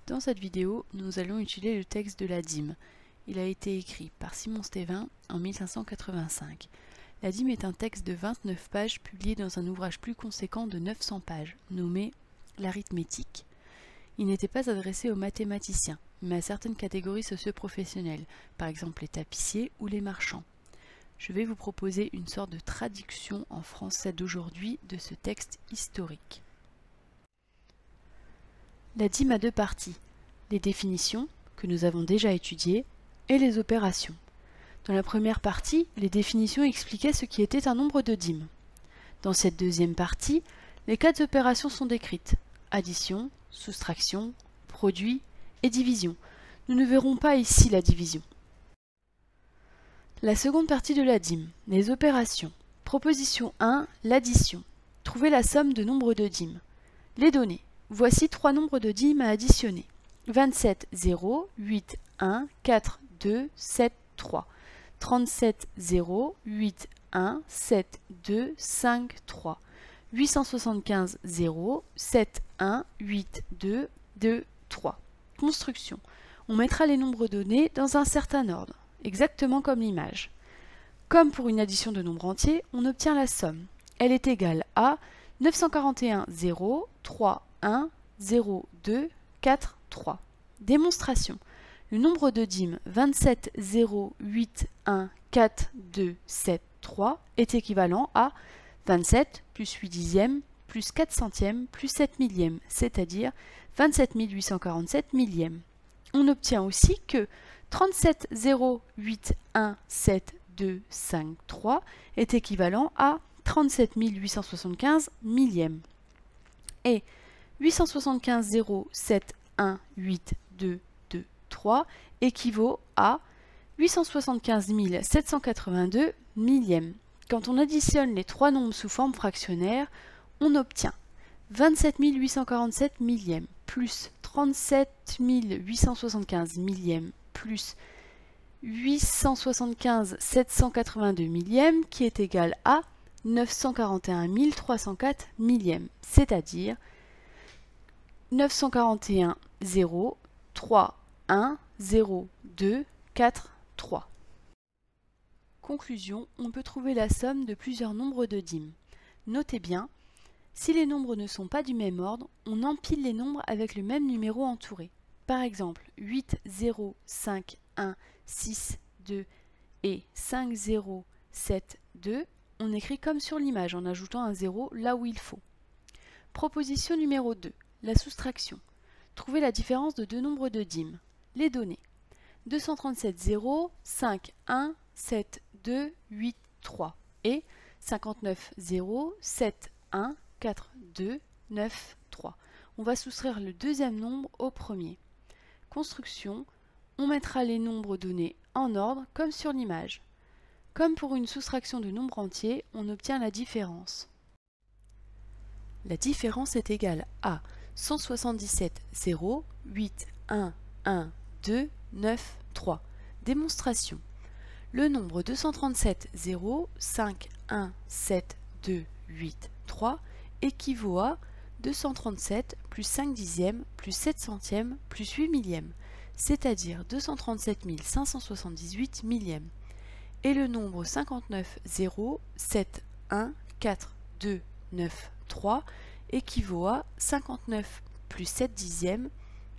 Dans cette vidéo, nous allons utiliser le texte de la dîme. Il a été écrit par Simon Stevin en 1585. La dîme est un texte de 29 pages publié dans un ouvrage plus conséquent de 900 pages, nommé l'arithmétique. Il n'était pas adressé aux mathématiciens, mais à certaines catégories socio-professionnelles, par exemple les tapissiers ou les marchands. Je vais vous proposer une sorte de traduction en français d'aujourd'hui de ce texte historique. La dîme a deux parties, les définitions, que nous avons déjà étudiées, et les opérations. Dans la première partie, les définitions expliquaient ce qui était un nombre de dîmes. Dans cette deuxième partie, les quatre opérations sont décrites, addition, soustraction, produit et division. Nous ne verrons pas ici la division. La seconde partie de la dîme, les opérations. Proposition 1, l'addition. Trouvez la somme de nombres de dîmes. Les données. Voici trois nombres de dîmes à additionner. 27, 0, 8, 1, 4, 2, 7, 3. 37, 0, 8, 1, 7, 2, 5, 3. 875, 0, 7, 1, 8, 2, 2, 3. Construction. On mettra les nombres donnés dans un certain ordre, exactement comme l'image. Comme pour une addition de nombres entiers, on obtient la somme. Elle est égale à 941, 0, 3, 1, 0, 2, 4, 3. Démonstration. Le nombre de dîmes 27, 0, 8, 1, 4, 2, 7, 3 est équivalent à 27 plus 8 dixièmes plus 4 centièmes plus 7 millièmes, c'est-à-dire 27 847 millièmes. On obtient aussi que 37, 0, 8, 1, 7, 2, 5, 3 est équivalent à 37 875 millièmes. Et 875, 0, 7, 1, 8, 2, 2, 3 équivaut à 875 782 millièmes. Quand on additionne les trois nombres sous forme fractionnaire, on obtient 27 847 millièmes plus 37 875 millièmes plus 875 782 millièmes qui est égal à 941 304 millièmes, c'est-à-dire 941, 0, 3, 1, 0, 2, 4, 3. Conclusion, on peut trouver la somme de plusieurs nombres de dîmes. Notez bien, si les nombres ne sont pas du même ordre, on empile les nombres avec le même numéro entouré. Par exemple, 8, 0, 5, 1, 6, 2 et 5, 0, 7, 2, on écrit comme sur l'image en ajoutant un 0 là où il faut. Proposition numéro 2, la soustraction. Trouvez la différence de deux nombres de dîmes. Les données. 237, 0, 5, 1, 7, 2, 8, 3 et 59, 0, 7, 1, 4, 2, 9, 3. On va soustraire le deuxième nombre au premier. Construction, on mettra les nombres donnés en ordre comme sur l'image. Comme pour une soustraction de nombres entiers, on obtient la différence. La différence est égale à 177, 0, 8, 1, 1, 2, 9, 3. Démonstration. Le nombre 237, 0, 5, 1, 7, 2, 8, 3 équivaut à 237 plus 5 dixièmes plus 7 centièmes plus 8 millièmes, c'est-à-dire 237 578 millièmes. Et le nombre 59, 0, 7, 1, 4, 2, 9, 3 équivaut à 59 plus 7 dixièmes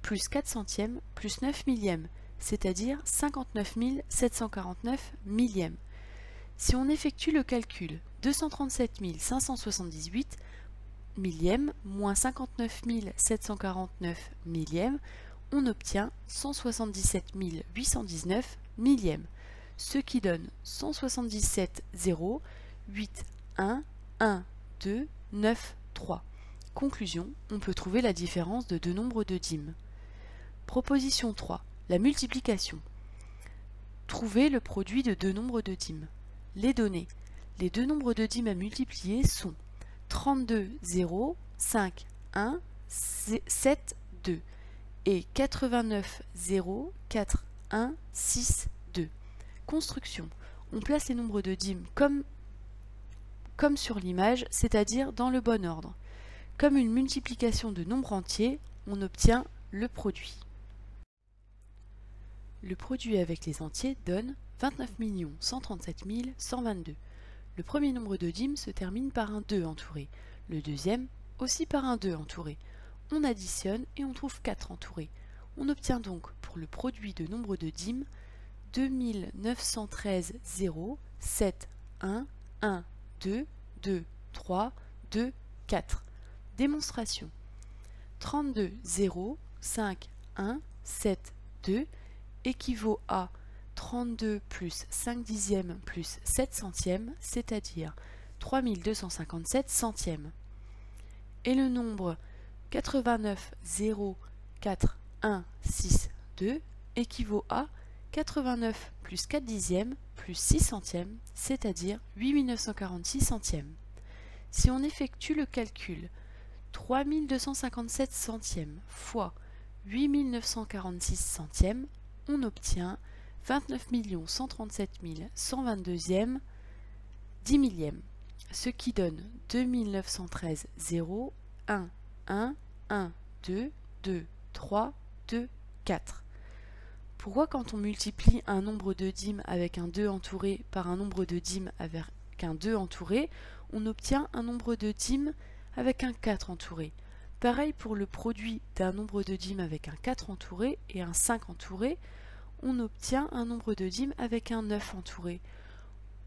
plus 4 centièmes plus 9 millièmes, c'est-à-dire 59 749 millièmes. Si on effectue le calcul 237 578 millièmes moins 59 749 millièmes, on obtient 177 819 millièmes, ce qui donne 177, 0, 8, 1, 1, 2, 9, 3. Conclusion, on peut trouver la différence de deux nombres de dîmes. Proposition 3, la multiplication. Trouvez le produit de deux nombres de dîmes. Les données. Les deux nombres de dîmes à multiplier sont 32, 0, 5, 1, 7, 2 et 89, 0, 4, 1, 6, 2. Construction. On place les nombres de dîmes comme sur l'image, c'est-à-dire dans le bon ordre. Comme une multiplication de nombres entiers, on obtient le produit. Le produit avec les entiers donne 29 137 122. Le premier nombre de dîmes se termine par un 2 entouré, le deuxième aussi par un 2 entouré. On additionne et on trouve 4 entourés. On obtient donc pour le produit de nombre de dîmes 2913 0, 7, 1, 1, 2, 2, 3, 2, 4. Démonstration. 32 0, 5, 1, 7, 2 équivaut à 32 plus 5 dixièmes plus 7 centièmes, c'est-à-dire 3257 centièmes. Et le nombre 89 0, 4, 1, 6, 2 équivaut à 89 plus 4 dixièmes plus 6 centièmes, c'est-à-dire 8946 centièmes. Si on effectue le calcul 3257 centièmes fois 8946 centièmes, on obtient 29 137 122e 10 millièmes, ce qui donne 2913 0, 1, 1, 1, 2, 2, 3, 2, 4. Pourquoi quand on multiplie un nombre de dîmes avec un 2 entouré par un nombre de dîmes avec un 2 entouré, on obtient un nombre de dîmes avec un 4 entouré? Pareil pour le produit d'un nombre de dîmes avec un 4 entouré et un 5 entouré, on obtient un nombre de dîmes avec un 9 entouré.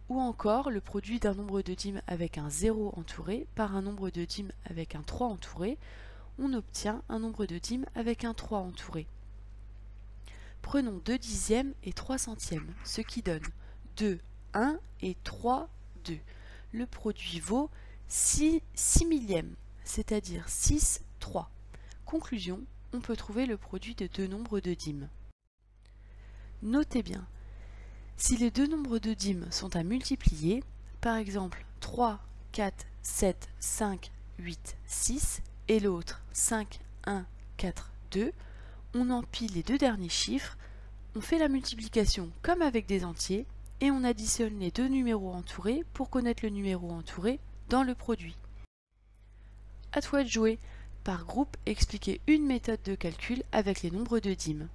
Ou encore le produit d'un nombre de dîmes avec un 0 entouré par un nombre de dîmes avec un 3 entouré, on obtient un nombre de dîmes avec un 3 entouré. Prenons 2 dixièmes et 3 centièmes, ce qui donne 2, 1 et 3, 2. Le produit vaut 6 millièmes, c'est-à-dire 6, 3. Conclusion, on peut trouver le produit de deux nombres de dîmes. Notez bien, si les deux nombres de dîmes sont à multiplier, par exemple 3, 4, 7, 5, 8, 6, et l'autre 5, 1, 4, 2, on empile les deux derniers chiffres, on fait la multiplication comme avec des entiers, et on additionne les deux numéros entourés pour connaître le numéro entouré dans le produit. À toi de jouer. Par groupe, expliquez une méthode de calcul avec les nombres de dîmes.